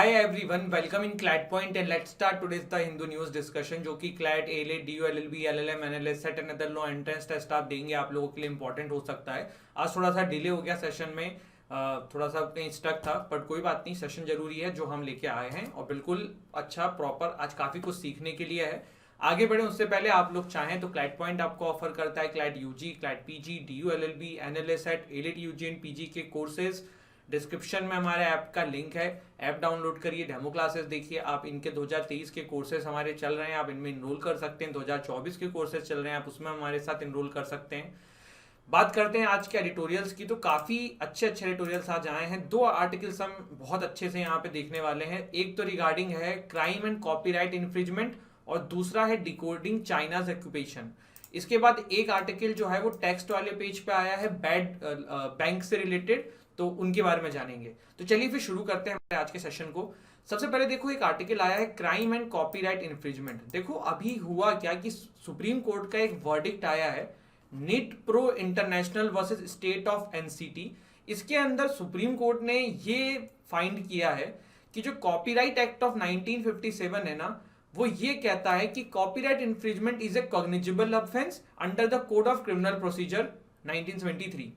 Hi everyone, welcome in CLAT Point and let's start today's the Hindu news discussion जो कि CLAT, ALET, DU, LLB, LLM, NLS, set and other law entrance test आप देंगे आप लोगों के लिए important हो सकता है। आज थोड़ा सा डिले हो गया सेशन में, थोड़ा सा कहीं स्टक था बट कोई बात नहीं, सेशन जरूरी है जो हम लेके आए हैं और बिल्कुल अच्छा प्रॉपर आज काफी कुछ सीखने के लिए है। आगे बढ़े उससे पहले आप लोग चाहें तो क्लैट पॉइंट आपको ऑफर करता है CLAT UG, CLAT PG, DU LLB, NLS एट, एलिट यूजी एंड पीजी के कोर्सेज। डिस्क्रिप्शन में हमारे ऐप का लिंक है, ऐप डाउनलोड करिए, डेमो क्लासेस देखिए। आप इनके 2023 के कोर्सेज हमारे चल रहे हैं, आप इनमें इनरोल कर सकते हैं। 2024 के कोर्सेज चल रहे हैं, आप उसमें हमारे साथ इनरोल कर सकते हैं। बात करते हैं आज के एडिटोरियल्स की, तो काफी अच्छे अच्छे एडिटोरियल्स आज आए हैं। दो आर्टिकल्स हम बहुत अच्छे से यहाँ पे देखने वाले हैं। एक तो रिगार्डिंग है क्राइम एंड कॉपीराइट इन्फ्रिजमेंट और दूसरा है डिकोडिंग चाइनाज ऑक्यूपेशन। इसके बाद एक आर्टिकल जो है वो टेक्स्ट वाले पेज पे आया है बैड बैंक से रिलेटेड, तो उनके बारे में जानेंगे। तो चलिए फिर शुरू करते हैं हमारे आज के सेशन को। सबसे पहले देखो एक आर्टिकल आया है क्राइम एंड कॉपीराइट इन्फ्रिजमेंट। देखो अभी हुआ क्या कि सुप्रीम कोर्ट का एक वर्डिक्ट आया है, knit pro international versus state of NCT. इसके अंदर सुप्रीम कोर्ट ने ये फाइंड किया है कि जो कॉपीराइट एक्ट ऑफ 1957 है ना, वो ये कहता है कि copyright infringement is a cognizable offence under the code of criminal procedure 1973।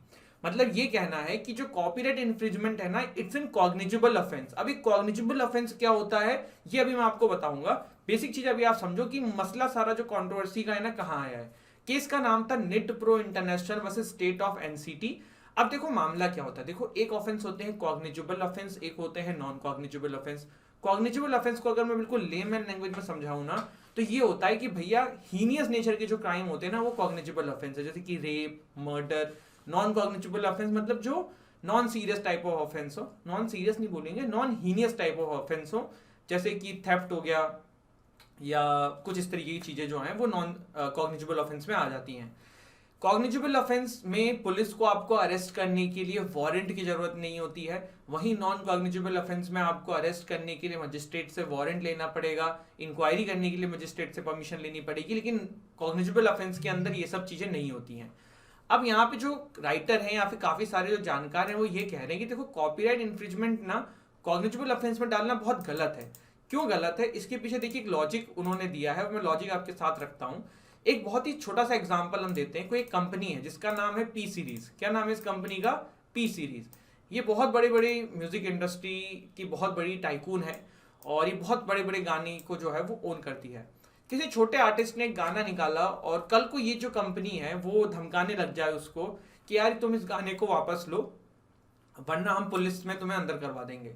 मतलब ये कहना है कि जो कॉपीराइट इन्फ्रिजमेंट है ना, इट्स एन कॉग्निजेबल ऑफेंस। अभी कॉग्निजेबल ऑफेंस क्या होता है ये अभी मैं आपको बताऊंगा। बेसिक चीज अभी आप समझो कि मसला सारा जो कंट्रोवर्सी का है ना कहाँ आया है। केस का नाम था knit pro international versus state of NCT. अब देखो मामला क्या होता है, देखो एक ऑफेंस होते हैं कॉग्निजेबल ऑफेंस, एक होते हैं non cognizable offence. Cognizable offence को अगर मैं बिल्कुल लेमैन लैंग्वेज में समझाऊं ना, तो ये होता है कि भैया हीनियस नेचर के जो क्राइम होते हैं ना वो कॉग्निजेबल ऑफेंस है, जैसे कि rape, murder. Non cognizable offence मतलब जो non serious type of offence हो, नॉन सीरियस नहीं बोलेंगे, non heinous type of offence हो, जैसे कि थेफ्ट हो गया या कुछ इस तरीके की चीजें जो हैं वो नॉन कॉग्निजेबल ऑफेंस में आ जाती हैं। कॉग्निजेबल ऑफेंस में पुलिस को आपको अरेस्ट करने के लिए वारंट की जरूरत नहीं होती है, वहीं नॉन कॉग्निजेबल ऑफेंस में आपको अरेस्ट करने के लिए मजिस्ट्रेट से वारंट लेना पड़ेगा, इंक्वायरी करने के लिए मजिस्ट्रेट से परमिशन लेनी पड़ेगी। लेकिन कॉग्निजेबल ऑफेंस के अंदर ये सब चीजें नहीं होती हैं। अब यहाँ पे जो राइटर हैं या फिर काफी सारे जो जानकार हैं वो ये कह रहे हैं कि देखो कॉपीराइट इन्फ्रिजमेंट ना कॉग्निजेबल ऑफेंस में डालना बहुत गलत है। क्यों गलत है, इसके पीछे देखिए एक लॉजिक उन्होंने दिया है, मैं लॉजिक आपके साथ रखता हूँ। एक बहुत ही छोटा सा एग्जांपल हम देते हैं। कोई एक कंपनी है जिसका नाम है पी सीरीज। क्या नाम है इस कंपनी का? P series. ये बहुत बड़ी बड़ी म्यूजिक इंडस्ट्री की बहुत बड़ी टाइकून है और ये बहुत बड़े बड़े गाने को जो है वो ओन करती है। किसी छोटे आर्टिस्ट ने एक गाना निकाला और कल को ये जो कंपनी है वो धमकाने लग जाए उसको कि यार तुम इस गाने को वापस लो वरना हम पुलिस में तुम्हें अंदर करवा देंगे।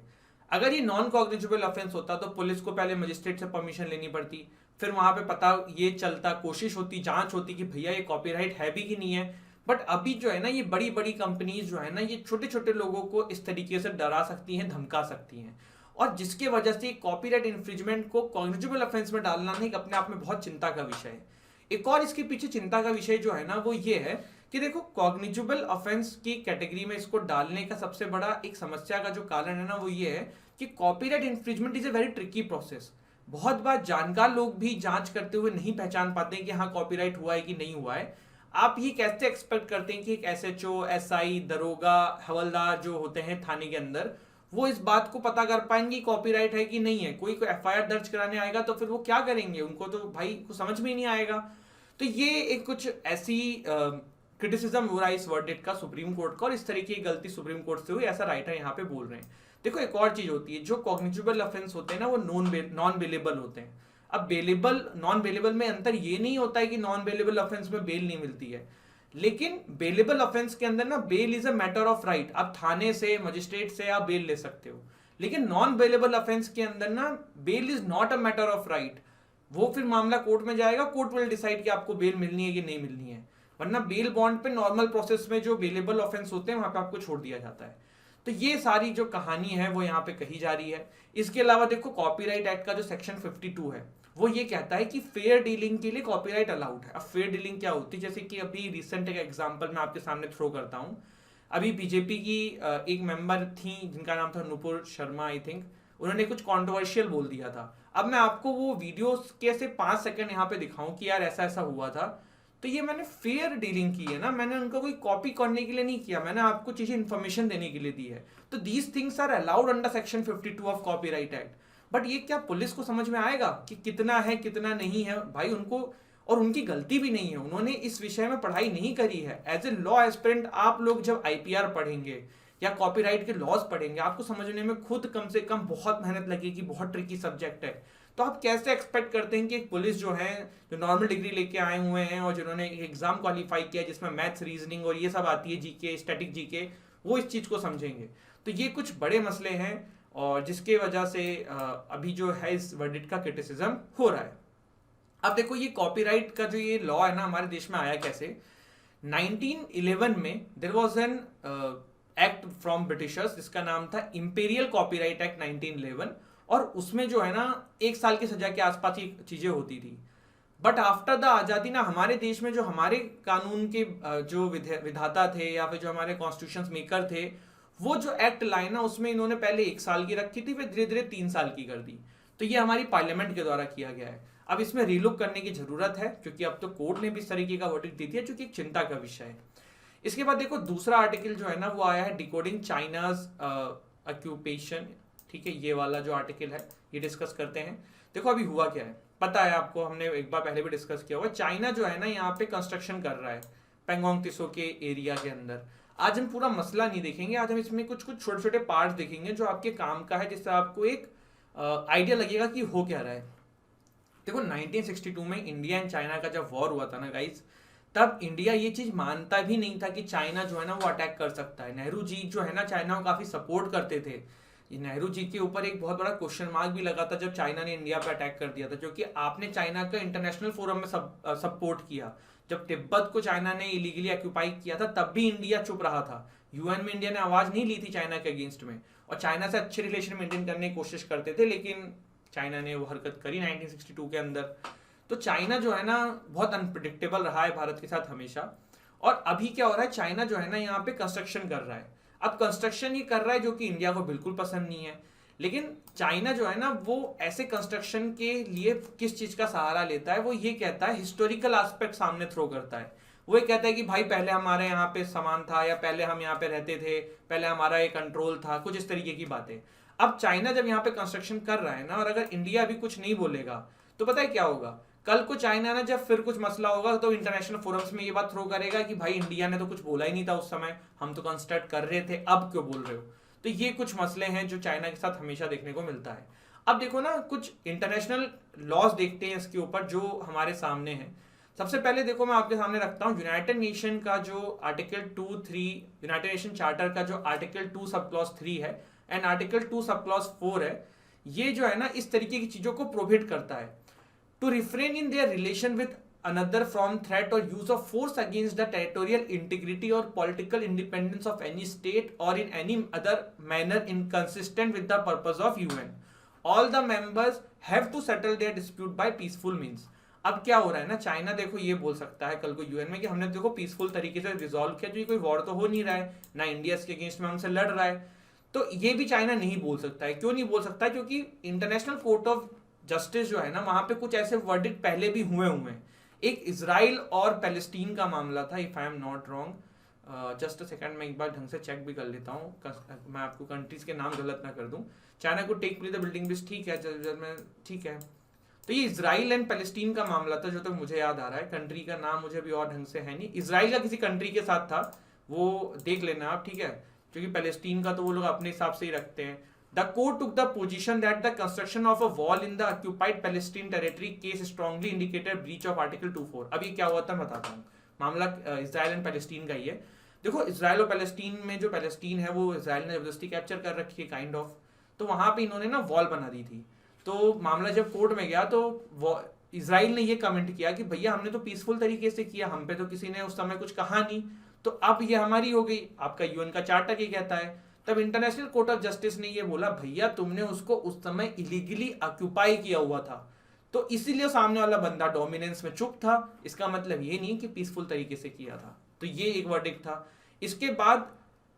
अगर ये नॉन कॉग्निजेबल ऑफेंस होता तो पुलिस को पहले मजिस्ट्रेट से परमिशन लेनी पड़ती, फिर वहां पे पता ये चलता, कोशिश होती, जांच होती कि भैया ये कॉपीराइट है भी कि नहीं है। बट अभी जो है ना ये बड़ी बड़ी कंपनीज जो है ना ये छोटे छोटे लोगों को इस तरीके से डरा सकती हैं, धमका सकती हैं, और जिसके वजह से कॉपीराइट इन्फ्रिजमेंट को कॉग्निजेबल ऑफेंस में डालना नहीं अपने आप में बहुत चिंता का विषय है। एक और इसके पीछे चिंता का विषय जो है ना वो ये है कि देखो कॉग्निजेबल ऑफेंस की कैटेगरी में इसको डालने का सबसे बड़ा एक समस्या का जो कारण है ना वो ये है कि copyright infringement is a very tricky process. बहुत बार जानकार लोग भी जांच करते हुए नहीं पहचान पाते कि हाँ कॉपीराइट हुआ है कि नहीं हुआ है। आप ये कैसे एक्सपेक्ट करते हैं कि एक एसएचओ, एसआई, दरोगा, हवलदार जो होते हैं थाने के अंदर वो इस बात को पता कर पाएंगे कॉपीराइट है कि नहीं है? कोई एफआईआर दर्ज कराने आएगा तो फिर वो क्या करेंगे, उनको तो भाई को समझ में ही नहीं आएगा। तो ये एक कुछ ऐसी क्रिटिसिज्म हो रहा है इस वर्डिक्ट का सुप्रीम कोर्ट का, और इस तरीके की गलती सुप्रीम कोर्ट से हुई ऐसा राइटर यहाँ पे बोल रहे हैं। देखो एक और चीज होती है, जो कॉग्निजेबल ऑफेंस होते हैं ना वो नॉन बेलेबल होते हैं। अब बेलेबल नॉन बेलेबल में अंतर ये नहीं होता है कि नॉन बेलेबल ऑफेंस में बेल नहीं मिलती है, लेकिन बेलेबल ऑफेंस के अंदर ना bail is a matter of right. आप थाने से, मजिस्ट्रेट से आप बेल ले सकते हो, लेकिन नॉन बेलेबल ऑफेंस के अंदर ना bail is not a matter of right. वो फिर मामला कोर्ट में जाएगा, कोर्ट विल डिसाइड कि आपको बेल मिलनी है कि नहीं मिलनी है, वरना बेल बॉन्ड पे नॉर्मल प्रोसेस में जो बेलेबल ऑफेंस होते हैं वहां पे आपको छोड़ दिया जाता है। तो ये सारी जो कहानी है वो यहाँ पे कही जा रही है। इसके अलावा देखो कॉपीराइट एक्ट का जो सेक्शन 52 है वो ये कहता है कि फेयर डीलिंग के लिए कॉपीराइट अलाउड है। अब फेयर डीलिंग क्या होती है, जैसे कि अभी रिसेंट एक एग्जांपल मैं आपके सामने थ्रो करता हूँ। अभी बीजेपी की एक मेंबर थी जिनका नाम था नुपुर शर्मा आई थिंक, उन्होंने कुछ कंट्रोवर्शियल बोल दिया था। अब मैं आपको वो वीडियो के से 5 सेकंड यहाँ पे दिखाऊं कि यार ऐसा ऐसा हुआ था, तो ये मैंने फेयर डीलिंग की है ना, मैंने उनका कोई कॉपी करने के लिए नहीं किया, मैंने आपको चीजें इन्फॉर्मेशन देने के लिए दी है। तो these things are allowed under section 52 of copyright act. But ये क्या पुलिस को समझ में आएगा कि कितना है कितना नहीं है? भाई उनको, और उनकी गलती भी नहीं है, उन्होंने इस विषय में पढ़ाई नहीं करी है। एज ए लॉ एस्पिरेंट आप लोग जब आईपीआर पढ़ेंगे या कॉपीराइट के लॉज पढ़ेंगे, आपको समझने में खुद कम से कम बहुत मेहनत लगेगी, बहुत ट्रिकी सब्जेक्ट है। तो आप कैसे एक्सपेक्ट करते हैं कि एक पुलिस जो है, जो नॉर्मल डिग्री लेके आए हुए हैं और जिन्होंने एक एग्जाम क्वालिफाई किया जिसमें मैथ्स, रीजनिंग और ये सब आती है, जीके, स्टैटिक जीके, वो इस चीज को समझेंगे? तो ये कुछ बड़े मसले हैं और जिसके वजह से अभी जो है इस वर्डिक्ट का क्रिटिसिज्म हो रहा है। अब देखो ये कॉपीराइट का जो ये लॉ है ना हमारे देश में आया कैसे। 1911 में there was an act from Britishers जिसका नाम था इंपीरियल कॉपीराइट एक्ट 1911, और उसमें जो है ना 1 साल की सजा के आसपास ही चीजें होती थी। बट आफ्टर द आजादी ना हमारे देश में जो हमारे कानून के जो विधाता थे या फिर जो हमारे कॉन्स्टिट्यूशन मेकर थे, वो जो एक्ट लाए ना उसमें इन्होंने पहले 1 साल की रखी थी, फिर धीरे धीरे 3 साल की कर दी। तो ये हमारी पार्लियामेंट के द्वारा किया गया है। अब इसमें रीलुक करने की जरूरत है क्योंकि अब तो कोर्ट ने भी इस तरीके का वर्डिक्ट दी थी है, जो कि एक चिंता का विषय है। इसके बाद देखो दूसरा आर्टिकल जो है ना वो आया है डिकोडिंग चाइनाज ऑक्यूपेशन। ठीक है, ये वाला जो आर्टिकल है ये डिस्कस करते हैं। देखो अभी हुआ क्या है पता है आपको, हमने एक बार पहले भी डिस्कस किया हुआ। चाइना जो है ना यहाँ पे कंस्ट्रक्शन कर रहा है पेंगोंग त्सो के एरिया के अंदर। आज हम पूरा मसला नहीं देखेंगे, आज हम इसमें कुछ कुछ छोटे छोटे पार्ट देखेंगे जो आपके काम का है, जिससे आपको एक आइडिया लगेगा कि हो क्या रहा है। देखो 1962 में इंडिया एंड चाइना का जब वॉर हुआ था ना गाइस, तब इंडिया ये चीज मानता भी नहीं था कि चाइना जो है ना वो अटैक कर सकता है। नेहरू जी जो है ना चाइना को काफी सपोर्ट करते थे। नेहरू जी के ऊपर एक बहुत बड़ा क्वेश्चन मार्क भी लगा था जब चाइना ने इंडिया पे अटैक कर दिया था, क्योंकि आपने चाइना का इंटरनेशनल फोरम में सपोर्ट किया। जब तिब्बत को चाइना ने इलीगली ऑक्यूपाई किया था तब भी इंडिया चुप रहा था। यूएन में इंडिया ने आवाज नहीं ली थी चाइना के अगेंस्ट में, और चाइना से अच्छे रिलेशन मेंटेन करने की कोशिश करते थे, लेकिन चाइना ने वो हरकत करी 1962 के अंदर। तो चाइना जो है ना बहुत अनप्रिडिक्टेबल रहा है भारत के साथ हमेशा। और अभी क्या हो रहा है, चाइना जो है ना यहाँ पे कंस्ट्रक्शन कर रहा है। अब कंस्ट्रक्शन ये कर रहा है जो कि इंडिया को बिल्कुल पसंद नहीं है, लेकिन चाइना जो है ना वो ऐसे कंस्ट्रक्शन के लिए किस चीज का सहारा लेता है, वो ये कहता है हिस्टोरिकल एस्पेक्ट सामने थ्रो करता है। वो ये कहता है कि भाई पहले हमारे यहाँ पे सामान था, या पहले हम यहाँ पे रहते थे, पहले हमारा ये कंट्रोल था, कुछ इस तरीके की बातें। अब चाइना जब यहाँ पे कंस्ट्रक्शन कर रहा है ना, और अगर इंडिया भी कुछ नहीं बोलेगा तो पता है क्या होगा, कल को चाइना ना जब फिर कुछ मसला होगा तो इंटरनेशनल फोरम्स में ये बात थ्रो करेगा कि भाई इंडिया ने तो कुछ बोला ही नहीं था उस समय, हम तो कंस्ट्रक्ट कर रहे थे, अब क्यों बोल रहे हो। तो ये कुछ मसले हैं जो चाइना के साथ हमेशा देखने को मिलता है। अब देखो ना कुछ इंटरनेशनल लॉज देखते हैं इसके ऊपर जो हमारे सामने है। सबसे पहले देखो मैं आपके सामने रखता हूँ यूनाइटेड नेशन का जो आर्टिकल 2(3), यूनाइटेड नेशन चार्टर का जो आर्टिकल 2 सब क्लॉज 3 है एंड आर्टिकल 2 सब क्लॉज 4 है। ये जो है ना इस तरीके की चीजों को प्रोहिबिट करता है, to refrain in their relation with another from threat or use of force against the territorial integrity or political independence of any state or in any other manner inconsistent with the purpose of UN. All the members have to settle their dispute by peaceful means. अब क्या हो रहा है ना, China देखो ये बोल सकता है कल को यूएन में कि हमने देखो पीसफुल तरीके से रिजॉल्व किया, जो कोई वॉर तो हो नहीं रहा है ना, इंडिया के अगेंस्ट में हमसे लड़ रहा है। तो ये भी चाइना नहीं बोल सकता है। क्यों नहीं बोल सकता है? क्योंकि इंटरनेशनल कोर्ट ऑफ जस्टिस जो है ना वहां पे कुछ ऐसे वर्डिक्ट पहले भी हुए हैं। एक इजराइल और पैलेस्टीन का मामला था, if I am not wrong. Just a second, मैं एक बार ढंग से चेक भी कर लेता हूँ, मैं आपको कंट्रीज के नाम गलत ना कर दूं। चाइना को टेक प्ली द बिल्डिंग बिस, ठीक है, ठीक है। तो ये इजराइल एंड पैलेस्टीन का मामला था जो तक मुझे याद आ रहा है। कंट्री का नाम मुझे भी और ढंग से है नहीं, इजराइल का किसी कंट्री के साथ था, वो देख लेना आप, ठीक है। क्योंकि पैलेस्टीन का तो वो लोग अपने हिसाब से ही रखते हैं। The court took the position that the construction of a wall in the occupied Palestine territory case strongly indicated breach of Article 2(4). अब ये क्या हुआ था मैं बताता हूँ। मामला इजराइल एंड पैलेस्टीन का ही है। देखो इजराइल और पैलेस्टीन में जो पैलेस्टीन है वो इजराइल ने जबरदस्ती कैप्चर कर रखी है काइंड ऑफ, तो वहां पे इन्होंने ना वॉल बना दी थी। तो मामला जब कोर्ट में गया तो इजराइल ने ये कमेंट किया कि भैया हमने तो पीसफुल तरीके से किया, हम पे तो किसी ने उस समय कुछ कहा नहीं, तो अब ये हमारी हो गई। आपका यूएन का चार्टर ये कहता है। तब इंटरनेशनल कोर्ट ऑफ जस्टिस ने ये बोला भैया तुमने उसको उस समय इलीगली ऑक्यूपाई किया हुआ था, तो इसीलिए सामने वाला बंदा डोमिनेंस में चुप था। इसका मतलब ये नहीं कि पीसफुल तरीके से किया था। तो ये एक वर्डिक्ट था। इसके बाद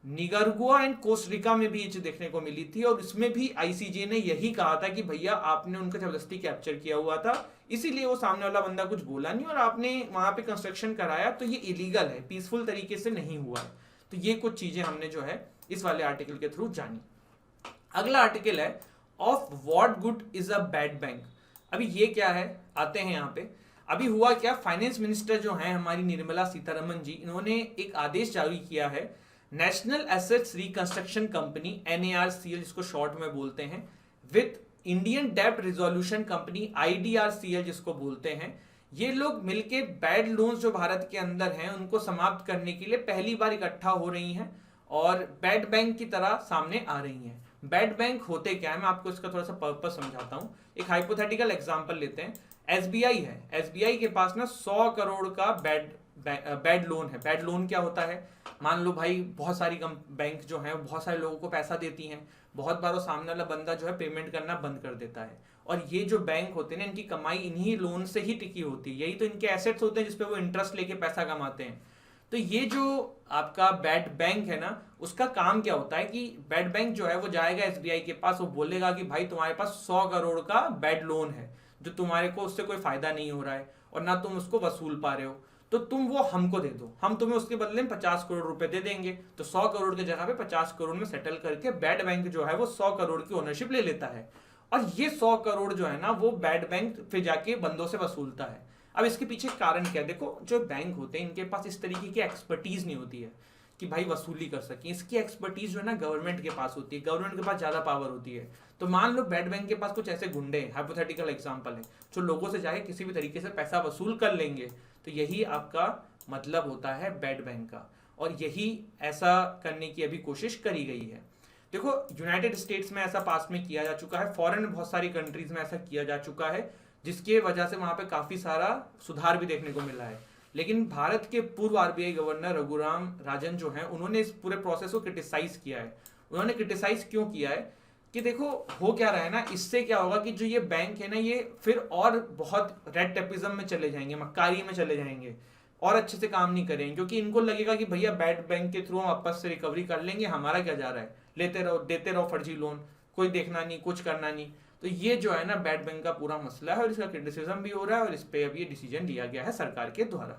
निगरगुआ एंड कोस्टरिका में भी ये चीज देखने को मिली थी, और इसमें भी आईसीजे ने यही कहा था कि भैया आपने उनका जबरदस्ती कैप्चर किया हुआ था, इसीलिए वो सामने वाला बंदा कुछ बोला नहीं और आपने वहां पे कंस्ट्रक्शन कराया, तो ये इलीगल है, पीसफुल तरीके से नहीं हुआ है। तो ये कुछ चीजें हमने जो है इस वाले आर्टिकल के थ्रू जानी। अगला आर्टिकल है of what good is a bad bank. अभी ये क्या है, आते हैं यहाँ पे। अभी हुआ क्या, फाइनेंस मिनिस्टर जो है हमारी निर्मला सीतारमन जी, इन्होंने एक आदेश जारी किया है, national assets reconstruction company NARCL जिसको शॉर्ट में बोलते हैं, विद इंडियन डेब्ट रिजोल्यूशन कंपनी IDRCL जिसको बोलते हैं, ये लोग मिलके बैड लोन्स जो भारत के अंदर हैं उनको समाप्त करने के लिए पहली बार इकट्ठा हो रही हैं और बैड बैंक की तरह सामने आ रही हैं। बैड बैंक होते क्या है, मैं आपको इसका थोड़ा सा पर्पस समझाता हूं। एक हाइपोथेटिकल एग्जांपल लेते हैं। SBI है, SBI के पास ना 100 करोड़ का बैड लोन है। बैड लोन क्या होता है, मान लो भाई बहुत सारी बैंक जो है बहुत सारे लोगों को पैसा देती हैं, बहुत बार वो सामने वाला बंदा जो है पेमेंट करना बंद कर देता है, और ये जो बैंक होते हैं ना इनकी कमाई इन्हीं लोन से ही टिकी होती है, यही तो इनके एसेट्स होते हैं जिसपे वो इंटरेस्ट लेके पैसा कमाते हैं। तो ये जो आपका बैड बैंक है ना, उसका काम क्या होता है कि बैड बैंक जो है वो जाएगा SBI के पास, वो बोलेगा कि भाई तुम्हारे पास 100 करोड़ का बैड लोन है जो तुम्हारे को उससे कोई फायदा नहीं हो रहा है और ना तुम उसको वसूल पा रहे हो, तो तुम वो हमको दे दो, हम तुम्हें उसके बदले में 50 करोड़ रुपए दे देंगे। तो 100 करोड़ की जगह पे 50 करोड़ में सेटल करके बैड बैंक जो है वो 100 करोड़ की ओनरशिप ले लेता है, और ये 100 करोड़ जो है ना वो बैड बैंक फिर जाके बंदों से वसूलता है। अब इसके पीछे कारण क्या है, देखो जो बैंक होते हैं इनके पास इस तरीके की एक्सपर्टीज नहीं होती है कि भाई वसूली कर सके, इसकी एक्सपर्टीज जो है ना गवर्नमेंट के पास होती है, गवर्नमेंट के पास ज्यादा पावर होती है। तो मान लो बैड बैंक के पास कुछ ऐसे गुंडे, हाइपोथेटिकल एग्जांपल है, जो लोगों से जाके किसी भी तरीके से पैसा वसूल कर लेंगे, तो यही आपका मतलब होता है बैड बैंक का, और यही ऐसा करने की अभी कोशिश करी गई है। देखो यूनाइटेड स्टेट्स में ऐसा पास में किया जा चुका है, फॉरेन बहुत सारी कंट्रीज में ऐसा किया जा चुका है, जिसके वजह से वहां पे काफी सारा सुधार भी देखने को मिला है। लेकिन भारत के पूर्व RBI गवर्नर रघुराम राजन जो हैं, उन्होंने इस पूरे प्रोसेस को क्रिटिसाइज किया है। उन्होंने क्रिटिसाइज क्यों किया है कि देखो हो क्या रहा है ना, इससे क्या होगा कि जो ये बैंक है ना ये फिर और बहुत रेड टेपिज्म में चले जाएंगे, मक्कारी में चले जाएंगे और अच्छे से काम नहीं करेंगे, क्योंकि इनको लगेगा कि भैया बैड बैंक के थ्रू हम वापस से रिकवरी कर लेंगे, हमारा क्या जा रहा है, लेते रहो देते रहो फर्जी लोन, कोई देखना नहीं कुछ करना नहीं। तो ये जो है ना बैड बैंक का पूरा मसला है और इसका क्रिटिसिज्म भी हो रहा है और इस पे अब ये डिसीजन लिया गया है सरकार के द्वारा।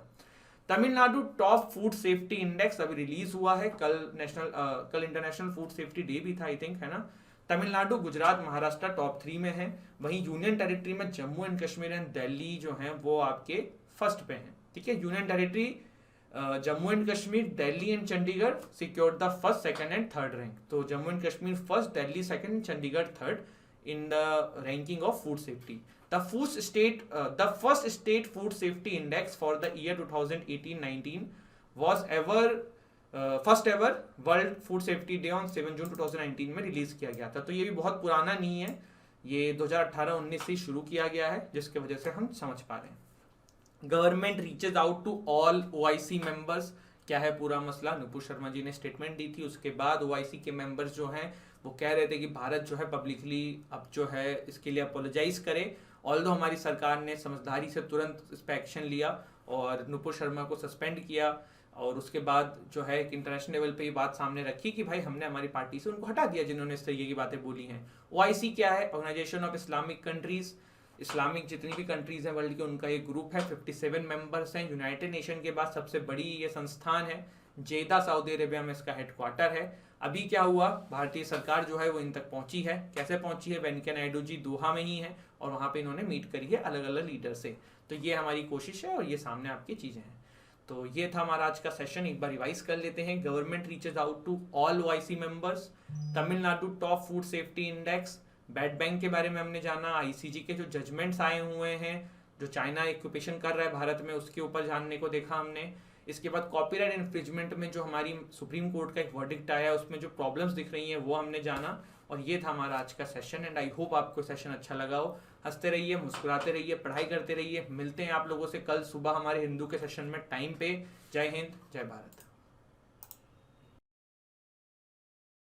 Tamil Nadu top food safety index अभी रिलीज हुआ है, कल इंटरनेशनल फूड सेफ्टी डे भी था आई थिंक, है ना। तमिलनाडु, गुजरात, महाराष्ट्र टॉप 3 में है, वहीं यूनियन टेरिटरी में जम्मू एंड कश्मीर एंड दिल्ली जो है वो आपके फर्स्ट पे हैं। ठीक है, union territory Jammu and Kashmir, Delhi and Chandigarh secured the first, second and third rank. तो Jammu and Kashmir first, Delhi second, Chandigarh third in the ranking of food safety. The first state food safety index for the year 2018-19 was first ever World Food Safety Day on 7 जून 2019 में release किया गया था। तो ये भी बहुत पुराना नहीं है, ये 2018-19 से शुरू किया गया है, जिसके वजह से हम समझ पा रहे हैं। Government reaches out to all OIC members, क्या है पूरा मसला, नुपुर शर्मा जी ने स्टेटमेंट दी थी, उसके बाद OIC के मेंबर्स जो हैं वो कह रहे थे कि भारत जो है पब्लिकली अब जो है इसके लिए अपोलोजाइज करे। ऑल्दो हमारी सरकार ने समझदारी से तुरंत इस पर एक्शन लिया और नुपुर शर्मा को सस्पेंड किया, और उसके बाद जो है एक इंटरनेशनल लेवल पे ये बात सामने रखी कि भाई हमने हमारी पार्टी से उनको हटा दिया जिन्होंने इस तरीके की बातें बोली हैं। OIC क्या है, organisation of Islamic countries, Islamic जितनी भी कंट्रीज हैं वर्ल्ड के उनका ये ग्रुप है, 57 मेंबर्स हैं। यूनाइटेड नेशन के बाद सबसे बड़ी ये संस्थान है, जेदा सऊदी अरेबिया में इसका हेडक्वार्टर है। अभी क्या हुआ, भारतीय सरकार जो है वो इन तक पहुंची है, कैसे पहुंची है, वेंकैया नायडू जी दोहा में ही है और वहां पे इन्होंने मीट करी है अलग अलग लीडर से। तो ये हमारी कोशिश है और ये सामने आपकी चीजें हैं। तो ये था हमारा आज का सेशन, एक बार रिवाइज कर लेते हैं। Government reaches out to all OIC members, Tamil Nadu top food safety index, bad bank के बारे में हमने जाना, ICJ के जो जजमेंट्स आए हुए हैं, जो चाइना ऑक्यूपेशन कर रहा है भारत में उसके ऊपर जानने को देखा हमने। इसके बाद कॉपीराइट इन्फ्रिंजमेंट में जो हमारी सुप्रीम कोर्ट का एक वर्डिक्ट आया उसमें जो प्रॉब्लम्स दिख रही हैं वो हमने जाना, और ये था हमारा आज का सेशन। एंड आई होप आपको सेशन अच्छा लगा हो। हंसते रहिए, मुस्कुराते रहिए, पढ़ाई करते रहिए। मिलते हैं आप लोगों से कल सुबह हमारे हिंदू के सेशन में टाइम पे। जय हिंद, जय भारत।